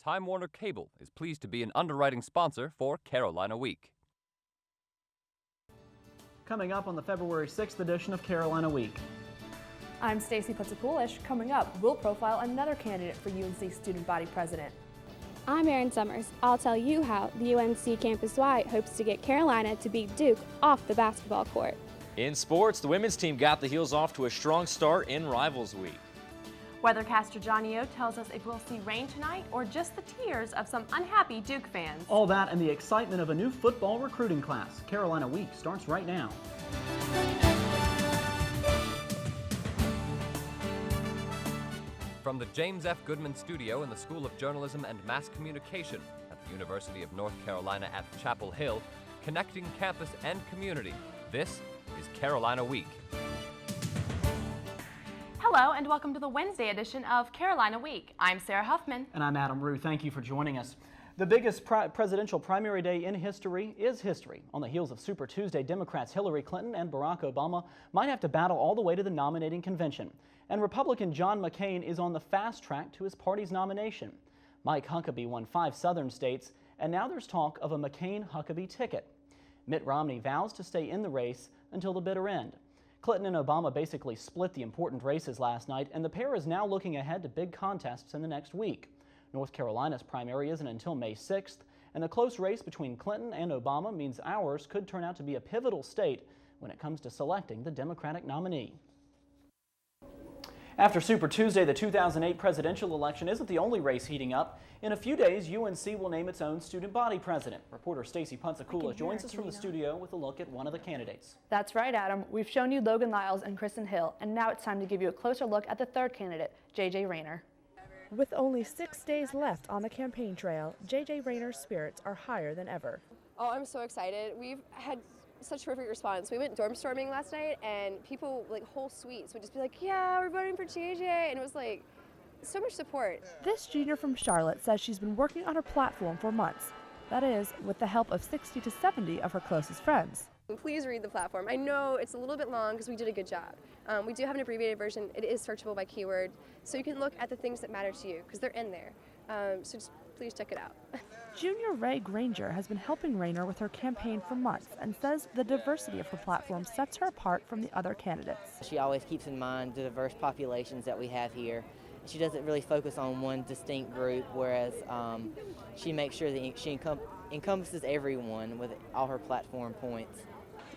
Time Warner Cable is pleased to be an underwriting sponsor for Carolina Week. Coming up on the February 6th edition of Carolina Week. I'm Stacy Putzakulish. Coming up, we'll profile another candidate for UNC Student Body President. I'm Erin Summers. I'll tell you how the UNC campus-wide hopes to get Carolina to beat Duke off the basketball court. In sports, the women's team got the Heels off to a strong start in Rivals Week. Weathercaster Johnny O tells us if we'll see rain tonight or just the tears of some unhappy Duke fans. All that and the excitement of a new football recruiting class. Carolina Week starts right now. From the James F. Goodman Studio in the School of Journalism and Mass Communication at the University of North Carolina at Chapel Hill, connecting campus and community, this is Carolina Week. Hello and welcome to the Wednesday edition of Carolina Week. I'm Sarah Huffman. And I'm Adam Rue. Thank you for joining us. The biggest presidential primary day in history is history. On the heels of Super Tuesday, Democrats Hillary Clinton and Barack Obama might have to battle all the way to the nominating convention. And Republican John McCain is on the fast track to his party's nomination. Mike Huckabee won 5 southern states, and now there's talk of a McCain-Huckabee ticket. Mitt Romney vows to stay in the race until the bitter end. Clinton and Obama basically split the important races last night, and the pair is now looking ahead to big contests in the next week. North Carolina's primary isn't until May 6th, and the close race between Clinton and Obama means ours could turn out to be a pivotal state when it comes to selecting the Democratic nominee. After Super Tuesday, the 2008 presidential election isn't the only race heating up. In a few days, UNC will name its own student body president. Reporter Stacy Putzakulish joins us from the studio with a look at one of the candidates. That's right, Adam. We've shown you Logan Lyles and Kristen Hill, and now it's time to give you a closer look at the third candidate, J.J. Rayner. With only 6 days left on the campaign trail, J.J. Rayner's spirits are higher than ever. Oh, I'm so excited. We've had such terrific response. We went dorm storming last night, and people, like whole suites, would just be like, yeah, we're voting for JJ, and it was like so much support. This junior from Charlotte says she's been working on her platform for months. That is, with the help of 60 to 70 of her closest friends. Please read the platform. I know it's a little bit long because we did a good job. We do have an abbreviated version. It is searchable by keyword, so you can look at the things that matter to you because they're in there. So just please check it out. Junior Ray Granger has been helping Rayner with her campaign for months and says the diversity of her platform sets her apart from the other candidates. She always keeps in mind the diverse populations that we have here. She doesn't really focus on one distinct group, whereas she makes sure that she encompasses everyone with all her platform points.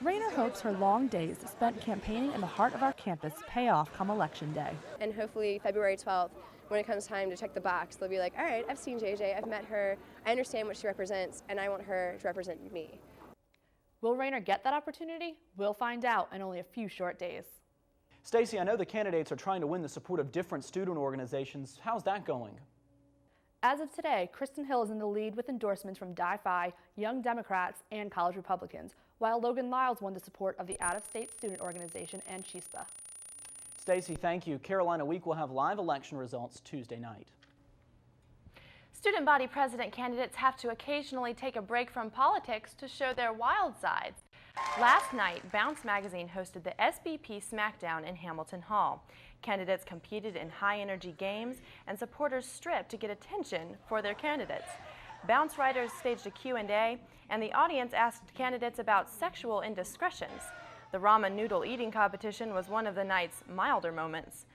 Rayner hopes her long days spent campaigning in the heart of our campus pay off come Election Day. And hopefully February 12th, when it comes time to check the box, they'll be like, all right, I've seen JJ, I've met her, I understand what she represents, and I want her to represent me. Will Rayner get that opportunity? We'll find out in only a few short days. Stacy, I know the candidates are trying to win the support of different student organizations. How's that going? As of today, Kristen Hill is in the lead with endorsements from Di-Phi, Young Democrats, and College Republicans, while Logan Lyles won the support of the out-of-state student organization and CHISPA. Stacy, thank you. Carolina Week will have live election results Tuesday night. Student body president candidates have to occasionally take a break from politics to show their wild sides. Last night, Bounce magazine hosted the SBP Smackdown in Hamilton Hall. Candidates competed in high-energy games, and supporters stripped to get attention for their candidates. Bounce writers staged a Q&A, and the audience asked candidates about sexual indiscretions. The ramen noodle eating competition was one of the night's milder moments.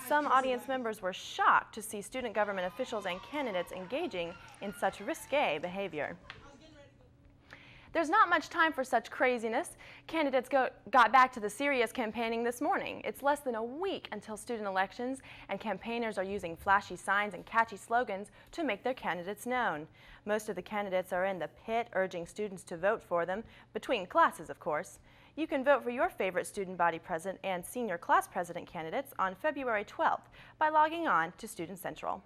Some audience members were shocked to see student government officials and candidates engaging in such risque behavior. There's not much time for such craziness. Candidates got back to the serious campaigning this morning. It's less than a week until student elections, and campaigners are using flashy signs and catchy slogans to make their candidates known. Most of the candidates are in the pit, urging students to vote for them, between classes, of course. You can vote for your favorite student body president and senior class president candidates on February 12th by logging on to Student Central.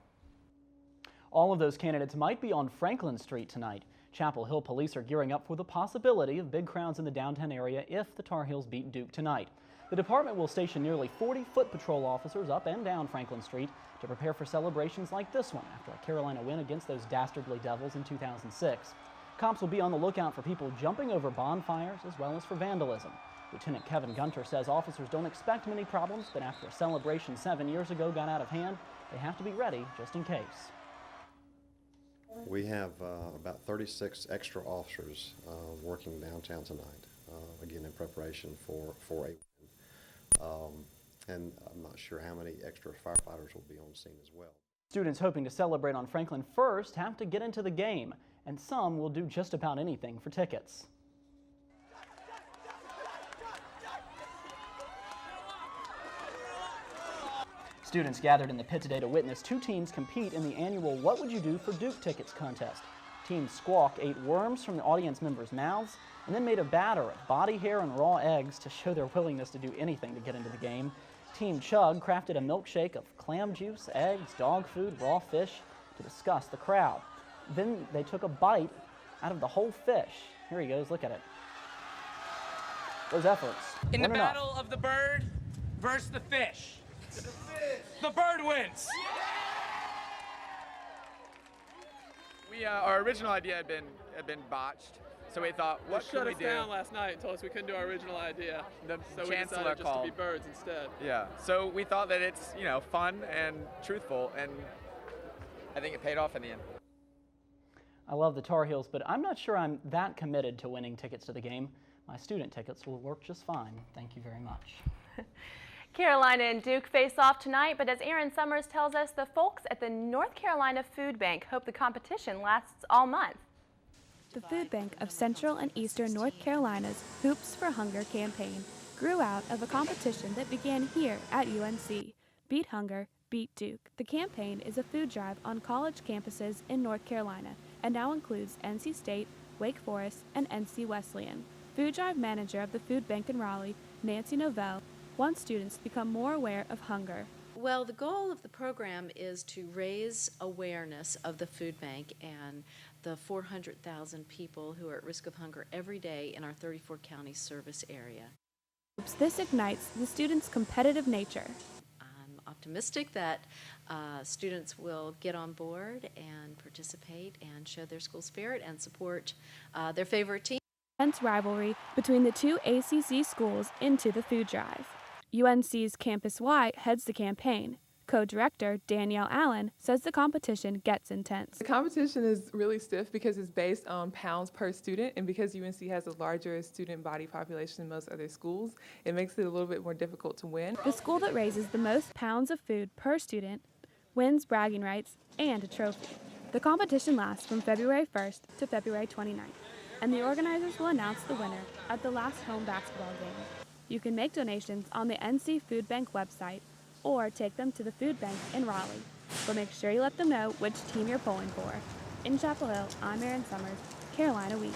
All of those candidates might be on Franklin Street tonight. Chapel Hill police are gearing up for the possibility of big crowds in the downtown area if the Tar Heels beat Duke tonight. The department will station nearly 40 foot patrol officers up and down Franklin Street to prepare for celebrations like this one after a Carolina win against those dastardly Devils in 2006. Cops will be on the lookout for people jumping over bonfires as well as for vandalism. Lieutenant Kevin Gunter says officers don't expect many problems, but after a celebration 7 years ago got out of hand, they have to be ready just in case. We have about 36 extra officers working downtown tonight, again in preparation for a win. And I'm not sure how many extra firefighters will be on scene as well. Students hoping to celebrate on Franklin First have to get into the game, and some will do just about anything for tickets. Students gathered in the pit today to witness two teams compete in the annual What Would You Do for Duke Tickets contest. Team Squawk ate worms from the audience members' mouths and then made a batter of body hair and raw eggs to show their willingness to do anything to get into the game. Team Chug crafted a milkshake of clam juice, eggs, dog food, raw fish to disgust the crowd. Then they took a bite out of the whole fish. Here he goes, look at it. Those efforts In the weren't enough. battle of the bird versus the fish. The bird wins. Our original idea had been botched, so we thought, what could we do? Shut us down last night and told us we couldn't do our original idea. The so we chancellor decided just called. to be birds instead. Yeah. So we thought that it's fun and truthful, and I think it paid off in the end. I love the Tar Heels, but I'm not sure I'm that committed to winning tickets to the game. My student tickets will work just fine. Thank you very much. Carolina and Duke face off tonight, but as Aaron Summers tells us, the folks at the North Carolina Food Bank hope the competition lasts all month. The Food Bank of Central and Eastern North Carolina's Hoops for Hunger campaign grew out of a competition that began here at UNC. Beat Hunger, Beat Duke. The campaign is a food drive on college campuses in North Carolina and now includes NC State, Wake Forest, and NC Wesleyan. Food drive manager of the Food Bank in Raleigh, Nancy Novell, wants students to become more aware of hunger. Well, the goal of the program is to raise awareness of the food bank and the 400,000 people who are at risk of hunger every day in our 34 county service area. This ignites the students' competitive nature. I'm optimistic that students will get on board and participate and show their school spirit and support their favorite team. Intense rivalry between the two ACC schools into the food drive. UNC's Campus Y heads the campaign. Co-director Danielle Allen says the competition gets intense. The competition is really stiff because it's based on pounds per student, and because UNC has a larger student body population than most other schools, it makes it a little bit more difficult to win. The school that raises the most pounds of food per student wins bragging rights and a trophy. The competition lasts from February 1st to February 29th, and the organizers will announce the winner at the last home basketball game. You can make donations on the NC Food Bank website or take them to the food bank in Raleigh. But make sure you let them know which team you're pulling for. In Chapel Hill, I'm Aaron Summers, Carolina Week.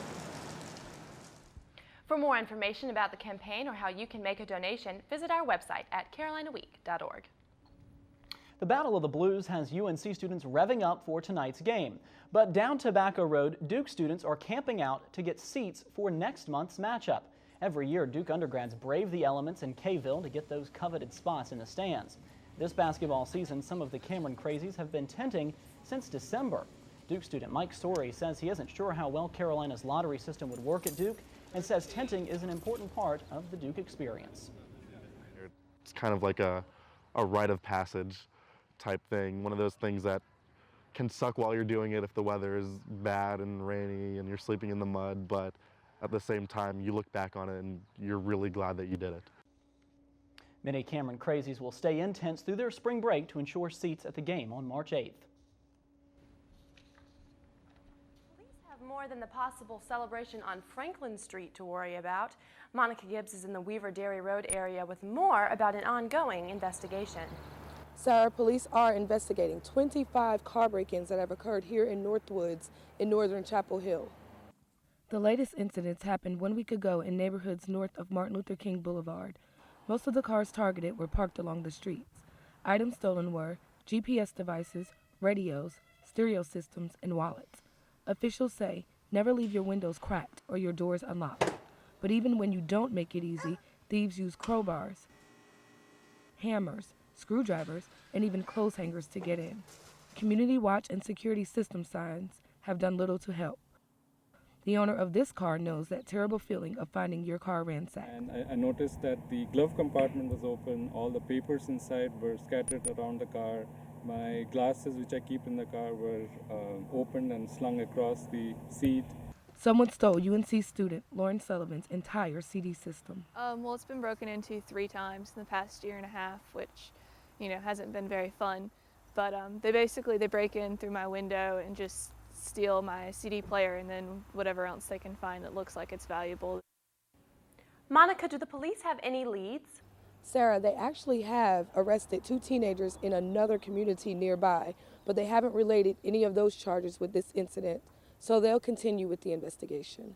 For more information about the campaign or how you can make a donation, visit our website at carolinaweek.org. The Battle of the Blues has UNC students revving up for tonight's game. But down Tobacco Road, Duke students are camping out to get seats for next month's matchup. Every year, Duke undergrads brave the elements in Kayville to get those coveted spots in the stands. This basketball season, some of the Cameron Crazies have been tenting since December. Duke student Mike Story says he isn't sure how well Carolina's lottery system would work at Duke and says tenting is an important part of the Duke experience. It's kind of like a rite of passage type thing, one of those things that can suck while you're doing it if the weather is bad and rainy and you're sleeping in the mud, but at the same time, you look back on it and you're really glad that you did it. Many Cameron Crazies will stay in tents through their spring break to ensure seats at the game on March 8th. Police have more than the possible celebration on Franklin Street to worry about. Monica Gibbs is in the Weaver Dairy Road area with more about an ongoing investigation. Sarah, police are investigating 25 car break-ins that have occurred here in Northwoods in northern Chapel Hill. The latest incidents happened 1 week ago in neighborhoods north of Martin Luther King Boulevard. Most of the cars targeted were parked along the streets. Items stolen were GPS devices, radios, stereo systems, and wallets. Officials say never leave your windows cracked or your doors unlocked. But even when you don't make it easy, thieves use crowbars, hammers, screwdrivers, and even clothes hangers to get in. Community watch and security system signs have done little to help. The owner of this car knows that terrible feeling of finding your car ransacked. And I noticed that the glove compartment was open, all the papers inside were scattered around the car, My glasses, which I keep in the car, were opened and slung across the seat. Someone stole UNC student Lauren Sullivan's entire CD system. Well, it's been broken into 3 times in the past year and a half, which, hasn't been very fun. But they break in through my window and just steal my CD player and then whatever else they can find that looks like it's valuable. Monica, do the police have any leads? Sarah, they actually have arrested 2 teenagers in another community nearby, but they haven't related any of those charges with this incident, so they'll continue with the investigation.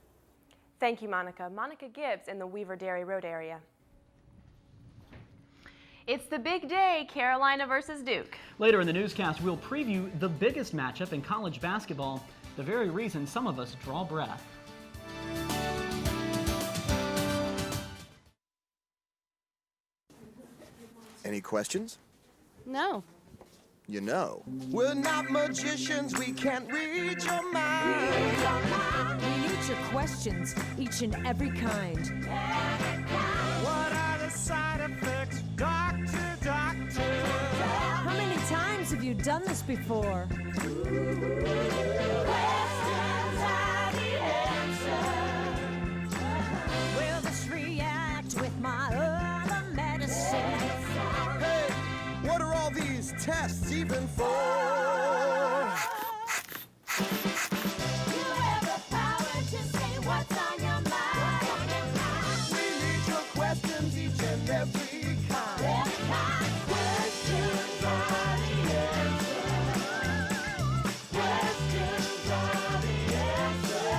Thank you, Monica. Monica Gibbs in the Weaver Dairy Road area. It's the big day, Carolina versus Duke. Later in the newscast, we'll preview the biggest matchup in college basketball, the very reason some of us draw breath. Any questions? No. You know. We're not magicians, we can't read your mind. We need your questions, each and every kind. What are the side effects, doctor, doctor? How many times have you done this before? Questions are the answer. Will this react with my other medicine? Hey, what are all these tests even for? You have the power to say what's on your mind. We need your questions, each and every kind. Questions are the answer. Questions are the answer.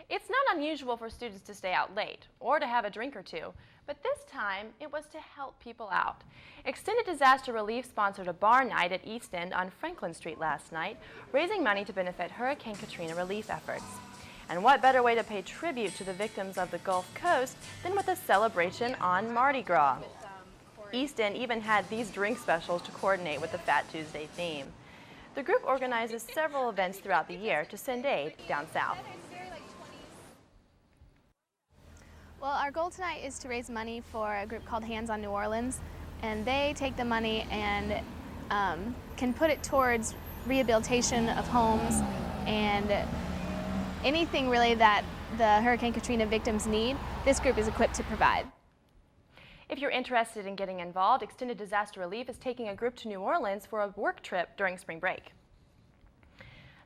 It's not unusual for students to stay out late or to have a drink or two, but this time it was to help people out. Extended Disaster Relief sponsored a bar night at East End on Franklin Street last night, raising money to benefit Hurricane Katrina relief efforts. And what better way to pay tribute to the victims of the Gulf Coast than with a celebration on Mardi Gras? East End even had these drink specials to coordinate with the Fat Tuesday theme. The group organizes several events throughout the year to send aid down south. Well, our goal tonight is to raise money for a group called Hands on New Orleans, and they take the money and can put it towards rehabilitation of homes and anything really that the Hurricane Katrina victims need. This group is equipped to provide. If you're interested in getting involved, Extended Disaster Relief is taking a group to New Orleans for a work trip during spring break.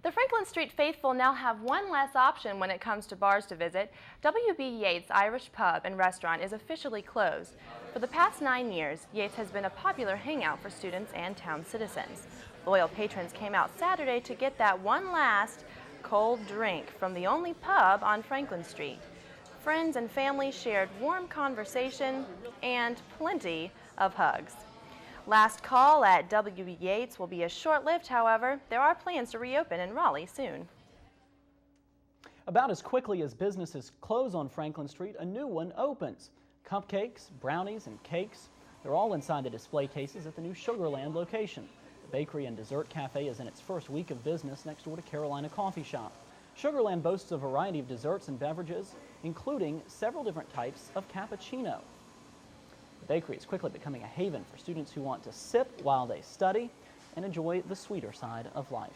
The Franklin Street faithful now have one less option when it comes to bars to visit. W.B. Yeats Irish Pub and Restaurant is officially closed. For the past 9 years, Yeats has been a popular hangout for students and town citizens. Loyal patrons came out Saturday to get that one last cold drink from the only pub on Franklin Street. Friends and family shared warm conversation and plenty of hugs. Last call at W.B. Yeats will be short-lived, however. There are plans to reopen in Raleigh soon. About as quickly as businesses close on Franklin Street, a new one opens. Cupcakes, brownies, and cakes, they're all inside the display cases at the new Sugarland location. The bakery and dessert cafe is in its first week of business next door to Carolina Coffee Shop. Sugarland boasts a variety of desserts and beverages, including several different types of cappuccino. The bakery is quickly becoming a haven for students who want to sip while they study and enjoy the sweeter side of life.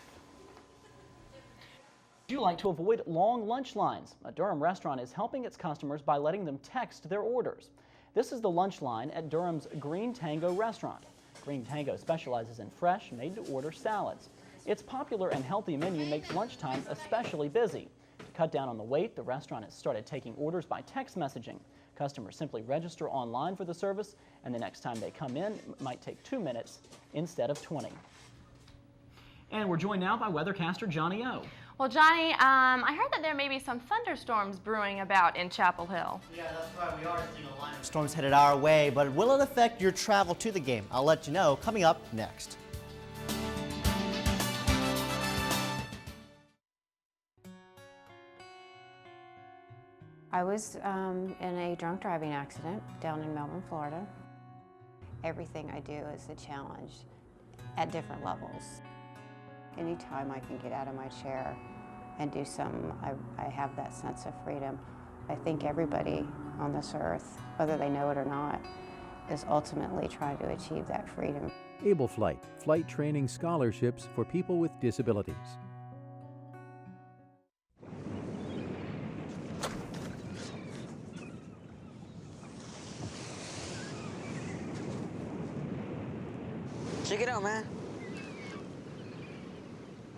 Would you like to avoid long lunch lines? A Durham restaurant is helping its customers by letting them text their orders. This is the lunch line at Durham's Green Tango restaurant. Green Tango specializes in fresh, made-to-order salads. Its popular and healthy menu makes lunchtime especially busy. To cut down on the wait, the restaurant has started taking orders by text messaging. Customers simply register online for the service, and the next time they come in, it might take 2 minutes instead of 20. And we're joined now by Weathercaster Johnny O. Well, Johnny, I heard that there may be some thunderstorms brewing about in Chapel Hill. Yeah, that's right. We are seeing a line of storms headed our way, but will it affect your travel to the game? I'll let you know coming up next. I was in a drunk driving accident down in Melbourne, Florida. Everything I do is a challenge at different levels. Anytime I can get out of my chair and do something, I have that sense of freedom. I think everybody on this earth, whether they know it or not, is ultimately trying to achieve that freedom. Able Flight, flight training scholarships for people with disabilities. Check it out, man.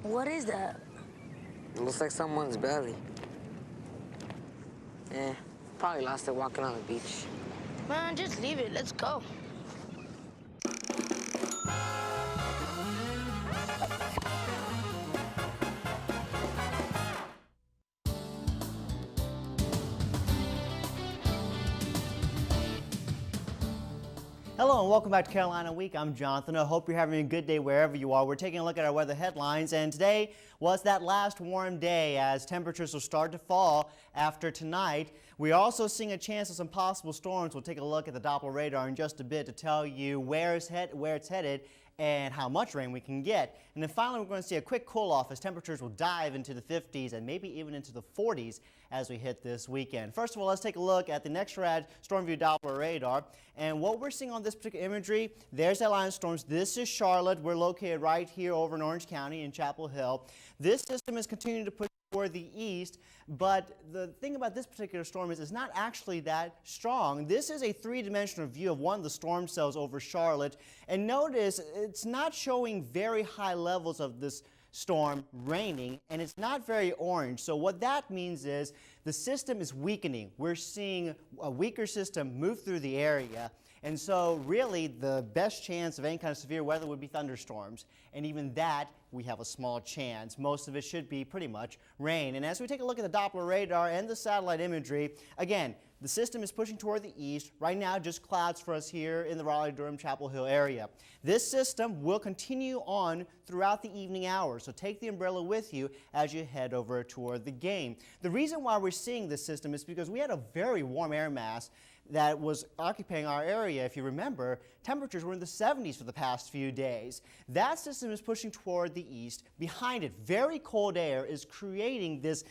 What is that? It looks like someone's belly. Yeah, probably lost it walking on the beach. Man, just leave it. Let's go. Hello and welcome back to Carolina Week. I'm Jonathan. I hope you're having a good day wherever you are. We're taking a look at our weather headlines, and today was that last warm day as temperatures will start to fall after tonight. We're also seeing a chance of some possible storms. We'll take a look at the Doppler radar in just a bit to tell you where it's headed and how much rain we can get. And then finally, we're going to see a quick cool off as temperatures will dive into the 50s and maybe even into the 40s as we hit this weekend. First of all, let's take a look at the NextRad Storm View Doppler radar. And what we're seeing on this particular imagery, there's that line of storms. This is Charlotte. We're located right here over in Orange County in Chapel Hill. This system is continuing to push toward the east, but the thing about this particular storm is it's not actually that strong. This is a three-dimensional view of one of the storm cells over Charlotte, and notice it's not showing very high levels of this storm raining, and it's not very orange. So what that means is the system is weakening. We're seeing a weaker system move through the area, and so really the best chance of any kind of severe weather would be thunderstorms, and even that we have a small chance. Most of it should be pretty much rain. And as we take a look at the Doppler radar and the satellite imagery, again, the system is pushing toward the east. Right now, just clouds for us here in the Raleigh-Durham Chapel Hill area. This system will continue on throughout the evening hours, so take the umbrella with you as you head over toward the game. The reason why we're seeing this system is because we had a very warm air mass that was occupying our area. If you remember, temperatures were in the 70s for the past few days. That system is pushing toward the east. Behind it, very cold air is creating this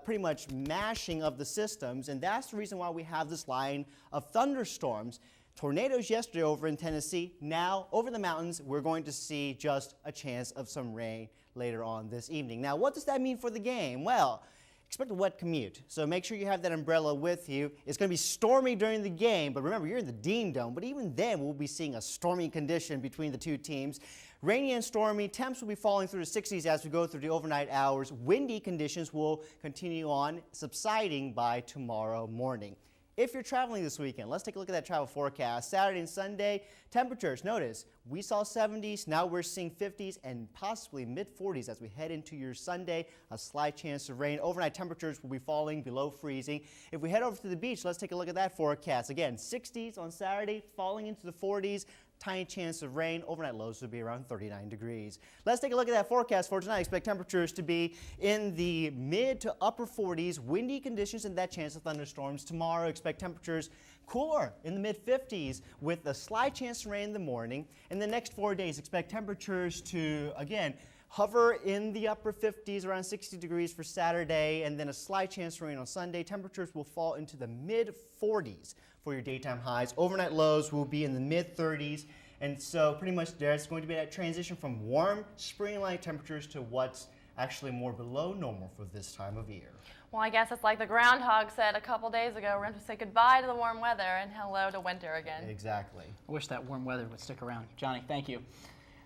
pretty much mashing of the systems, and that's the reason why we have this line of thunderstorms. Tornadoes yesterday over in Tennessee. Now, over the mountains, we're going to see just a chance of some rain later on this evening. Now, what does that mean for the game? Well, expect a wet commute, so make sure you have that umbrella with you. It's going to be stormy during the game, but remember, you're in the Dean Dome, but even then we'll be seeing a stormy condition between the two teams. Rainy and stormy, temps will be falling through the 60s as we go through the overnight hours. Windy conditions will continue on, subsiding by tomorrow morning. If you're traveling this weekend, let's take a look at that travel forecast. Saturday and Sunday, temperatures, notice, we saw 70s, now we're seeing 50s and possibly mid-40s as we head into your Sunday. A slight chance of rain. Overnight temperatures will be falling below freezing. If we head over to the beach, let's take a look at that forecast. Again, 60s on Saturday, falling into the 40s. Tiny chance of rain. Overnight lows will be around 39 degrees. Let's take a look at that forecast for tonight. Expect temperatures to be in the mid to upper 40s. Windy conditions and that chance of thunderstorms. Tomorrow, expect temperatures cooler in the mid 50s with a slight chance of rain in the morning. In the next 4 days, expect temperatures to, again, hover in the upper 50s, around 60 degrees for Saturday, and then a slight chance of rain on Sunday. Temperatures will fall into the mid 40s for your daytime highs. Overnight lows will be in the mid 30s, and so pretty much there's going to be that transition from warm spring-like temperatures to what's actually more below normal for this time of year. Well, I guess it's like the groundhog said a couple days ago. We're going to say goodbye to the warm weather and hello to winter again. Exactly. I wish that warm weather would stick around. Johnny, thank you.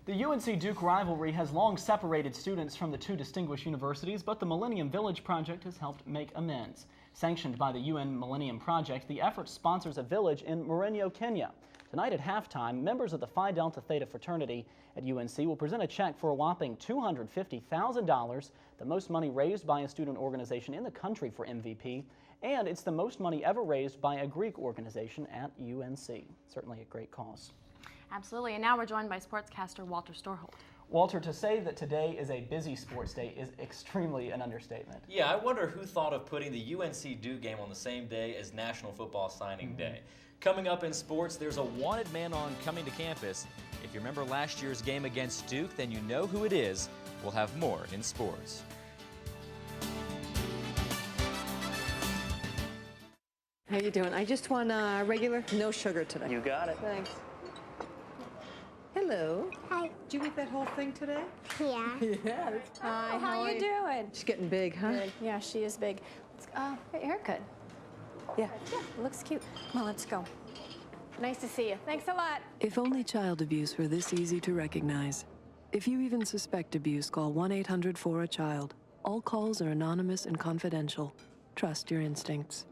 The UNC-Duke rivalry has long separated students from the two distinguished universities, but the Millennium Village Project has helped make amends. Sanctioned by the UN Millennium Project, the effort sponsors a village in Mourinho, Kenya. Tonight at halftime, members of the Phi Delta Theta fraternity at UNC will present a check for a whopping $250,000, the most money raised by a student organization in the country for MVP, and it's the most money ever raised by a Greek organization at UNC. Certainly a great cause. Absolutely, and now we're joined by sportscaster Walter Storholt. Walter, to say that today is a busy sports day is extremely an understatement. Yeah, I wonder who thought of putting the UNC Duke game on the same day as National Football Signing Day. Coming up in sports, there's a wanted man on coming to campus. If you remember last year's game against Duke, then you know who it is. We'll have more in sports. How you doing? I just want regular, no sugar today. You got it. Thanks. Hello. Hi. Did you eat that whole thing today? Yeah. Yeah. Hi, how you doing? She's getting big, huh? Good. Yeah, she is big. Great haircut. Yeah. Yeah, looks cute. Come on, let's go. Nice to see you. Thanks a lot. If only child abuse were this easy to recognize. If you even suspect abuse, call 1-800-4-A-CHILD. All calls are anonymous and confidential. Trust your instincts.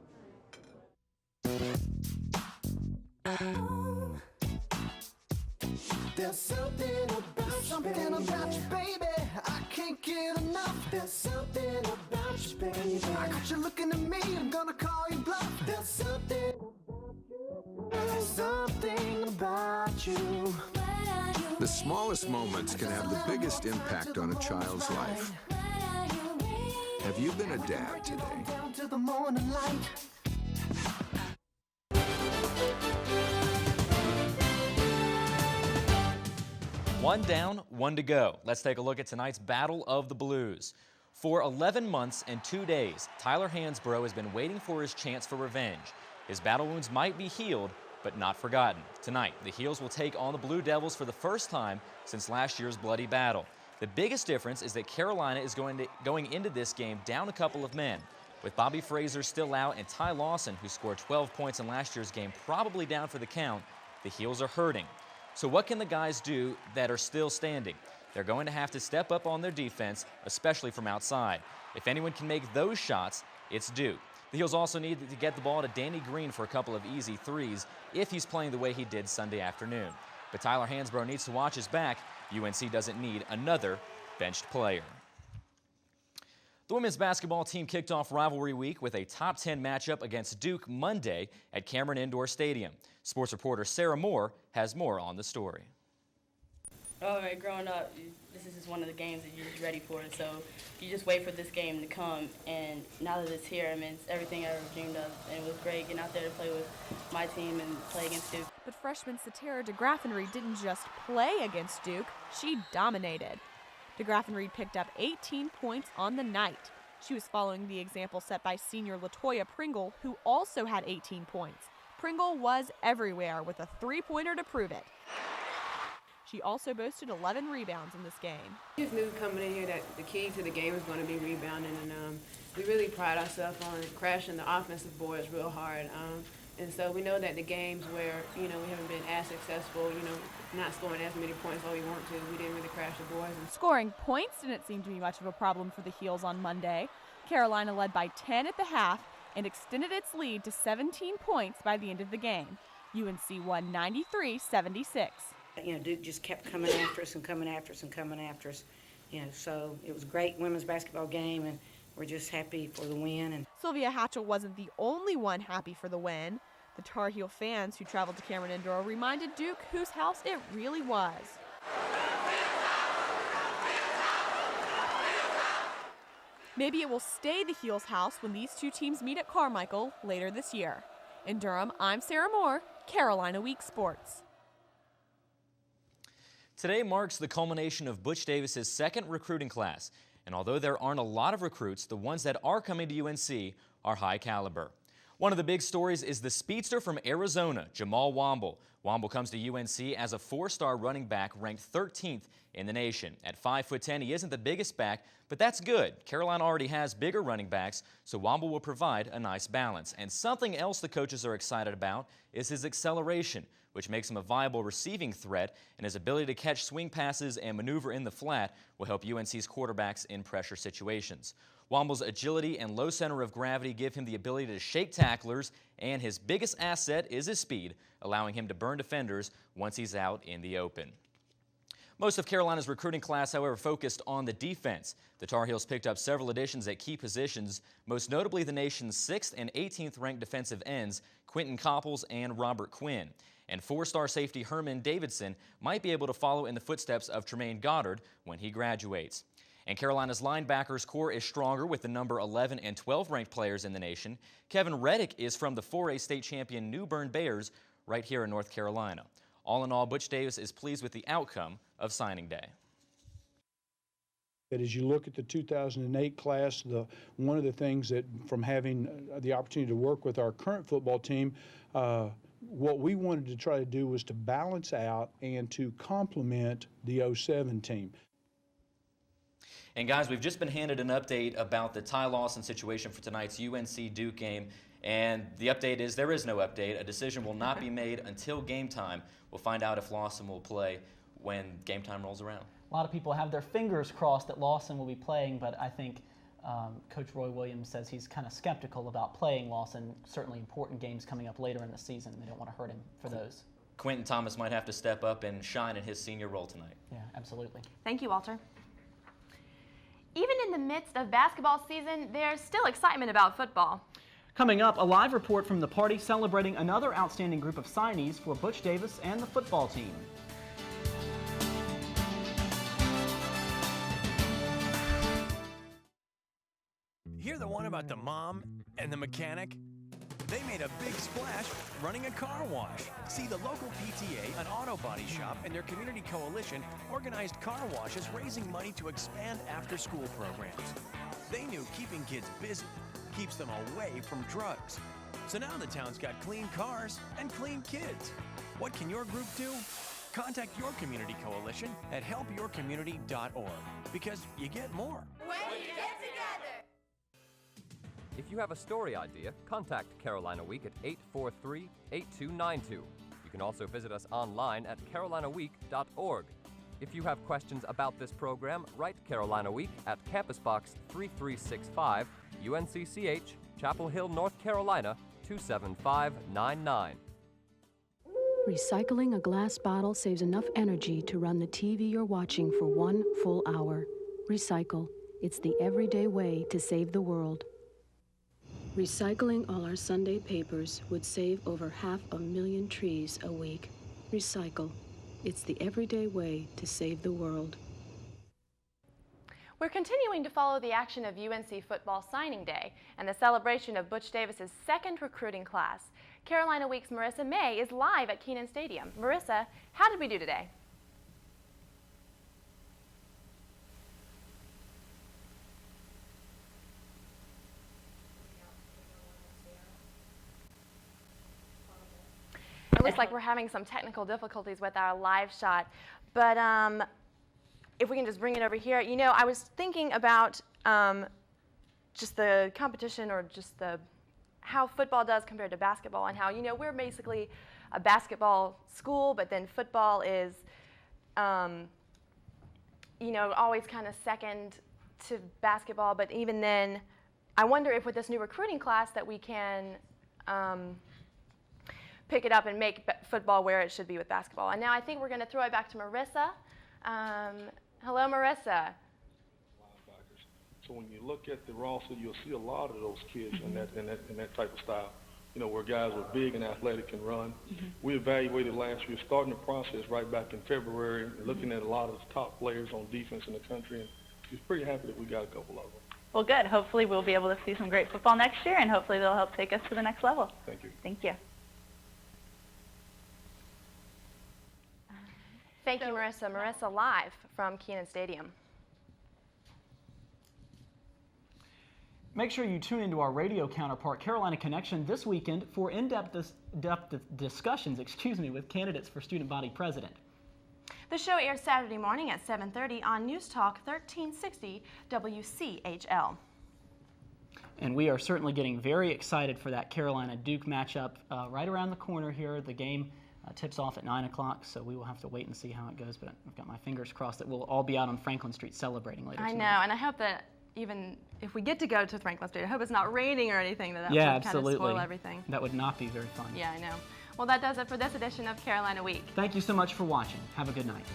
There's something about you, baby. I can't get enough. There's something about you, baby. I got you looking at me, I'm gonna call you bluff. There's something about you. The smallest moments can have the biggest impact on a child's life. Have you been a dad today? Down to the morning light. One down, one to go. Let's take a look at tonight's Battle of the Blues. For 11 months and 2 days, Tyler Hansbrough has been waiting for his chance for revenge. His battle wounds might be healed, but not forgotten. Tonight, the Heels will take on the Blue Devils for the first time since last year's bloody battle. The biggest difference is that Carolina is going into this game down a couple of men. With Bobby Fraser still out and Ty Lawson, who scored 12 points in last year's game, probably down for the count, the Heels are hurting. So what can the guys do that are still standing? They're going to have to step up on their defense, especially from outside. If anyone can make those shots, it's Duke. The Heels also need to get the ball to Danny Green for a couple of easy threes if he's playing the way he did Sunday afternoon. But Tyler Hansbrough needs to watch his back. UNC doesn't need another benched player. The women's basketball team kicked off rivalry week with a top 10 matchup against Duke Monday at Cameron Indoor Stadium. Sports reporter Sarah Moore has more on the story. Oh, right, growing up, this is just one of the games that you're just ready for. So you just wait for this game to come, and now that it's here, I mean, it's everything I ever dreamed of. And it was great getting out there to play with my team and play against Duke. But freshman Satara DeGraffenreid didn't just play against Duke, she dominated. DeGraffenreid picked up 18 points on the night. She was following the example set by senior Latoya Pringle, who also had 18 points. Pringle was everywhere with a three-pointer to prove it. She also boasted 11 rebounds in this game. We just knew coming in here that the key to the game was going to be rebounding, and we really pride ourselves on crashing the offensive boards real hard. And so we know that the games where, we haven't been as successful, not scoring as many points as we want to, we didn't really crash the boards. Scoring points didn't seem to be much of a problem for the Heels on Monday. Carolina led by 10 at the half and extended its lead to 17 points by the end of the game. UNC won 93-76. Duke just kept coming after us and coming after us and coming after us. So it was a great women's basketball game, and we're just happy for the win. And Sylvia Hatchell wasn't the only one happy for the win. The Tar Heel fans who traveled to Cameron Indoor reminded Duke whose house it really was. Maybe it will stay the Heels' house when these two teams meet at Carmichael later this year. In Durham, I'm Sarah Moore, Carolina Week Sports. Today marks the culmination of Butch Davis's second recruiting class. And although there aren't a lot of recruits, the ones that are coming to UNC are high caliber. One of the big stories is the speedster from Arizona, Jamal Womble. Womble comes to UNC as a four-star running back ranked 13th in the nation. At 5'10", he isn't the biggest back, but that's good. Carolina already has bigger running backs, so Womble will provide a nice balance. And something else the coaches are excited about is his acceleration, which makes him a viable receiving threat, and his ability to catch swing passes and maneuver in the flat will help UNC's quarterbacks in pressure situations. Womble's agility and low center of gravity give him the ability to shake tacklers, and his biggest asset is his speed, allowing him to burn defenders once he's out in the open. Most of Carolina's recruiting class, however, focused on the defense. The Tar Heels picked up several additions at key positions, most notably the nation's 6th and 18th ranked defensive ends, Quentin Copples and Robert Quinn. And four-star safety Herman Davidson might be able to follow in the footsteps of Tremaine Goddard when he graduates. And Carolina's linebackers core is stronger with the number 11 and 12 ranked players in the nation. Kevin Reddick is from the 4A state champion New Bern Bears right here in North Carolina. All in all, Butch Davis is pleased with the outcome of signing day. That as you look at the 2008 class, one of the things that from having the opportunity to work with our current football team, what we wanted to try to do was to balance out and to complement the 07 team. And guys, we've just been handed an update about the Ty Lawson situation for tonight's UNC Duke game. And the update is there is no update. A decision will not be made until game time. We'll find out if Lawson will play when game time rolls around. A lot of people have their fingers crossed that Lawson will be playing, but I think Coach Roy Williams says he's kind of skeptical about playing Lawson. Certainly important games coming up later in the season. They don't want to hurt him for those. Quentin Thomas might have to step up and shine in his senior role tonight. Yeah, absolutely. Thank you, Walter. Even in the midst of basketball season, there's still excitement about football. Coming up, a live report from the party celebrating another outstanding group of signees for Butch Davis and the football team. Hear the one about the mom and the mechanic? They made a big splash running a car wash. See, the local PTA, an auto body shop, and their community coalition organized car washes, raising money to expand after-school programs. They knew keeping kids busy keeps them away from drugs. So now the town's got clean cars and clean kids. What can your group do? Contact your community coalition at helpyourcommunity.org, because you get more. When you get together. If you have a story idea, contact Carolina Week at 843-8292. You can also visit us online at carolinaweek.org. If you have questions about this program, write Carolina Week at Campus Box 3365, UNCCH, Chapel Hill, North Carolina, 27599. Recycling a glass bottle saves enough energy to run the TV you're watching for 1 full hour. Recycle. It's the everyday way to save the world. Recycling all our Sunday papers would save over 500,000 trees a week. Recycle. It's the everyday way to save the world. We're continuing to follow the action of UNC Football Signing Day and the celebration of Butch Davis's second recruiting class. Carolina Week's Marissa May is live at Kenan Stadium. Marissa, how did we do today? It looks like we're having some technical difficulties with our live shot, but if we can just bring it over here. You know, I was thinking about just the competition, or just how football does compared to basketball, and how, you know, we're basically a basketball school, but then football is, you know, always kind of second to basketball. But even then, I wonder if with this new recruiting class that we can pick it up and make football where it should be with basketball. And now I think we're going to throw it back to Marissa. Hello, Marissa. So when you look at the roster, you'll see a lot of those kids in that type of style. You know, where guys are big and athletic and run. We evaluated last year, starting the process right back in February, looking at a lot of the top players on defense in the country, and we're pretty happy that we got a couple of them. Well, good. Hopefully we'll be able to see some great football next year, and hopefully they'll help take us to the next level. Thank you. Thank you. Thank you, Marissa. Marissa live from Kenan Stadium. Make sure you tune into our radio counterpart, Carolina Connection, this weekend for in-depth discussions, with candidates for student body president. The show airs Saturday morning at 7:30 on News Talk 1360 WCHL. And we are certainly getting very excited for that Carolina-Duke matchup right around the corner here. The game tips off at 9 o'clock, so we will have to wait and see how it goes. But I've got my fingers crossed that we'll all be out on Franklin Street celebrating later tonight. I know, and I hope that even if we get to go to Franklin Street, I hope it's not raining or anything, that yeah, would kind of spoil everything. That would not be very fun. Yeah, I know. Well, that does it for this edition of Carolina Week. Thank you so much for watching. Have a good night.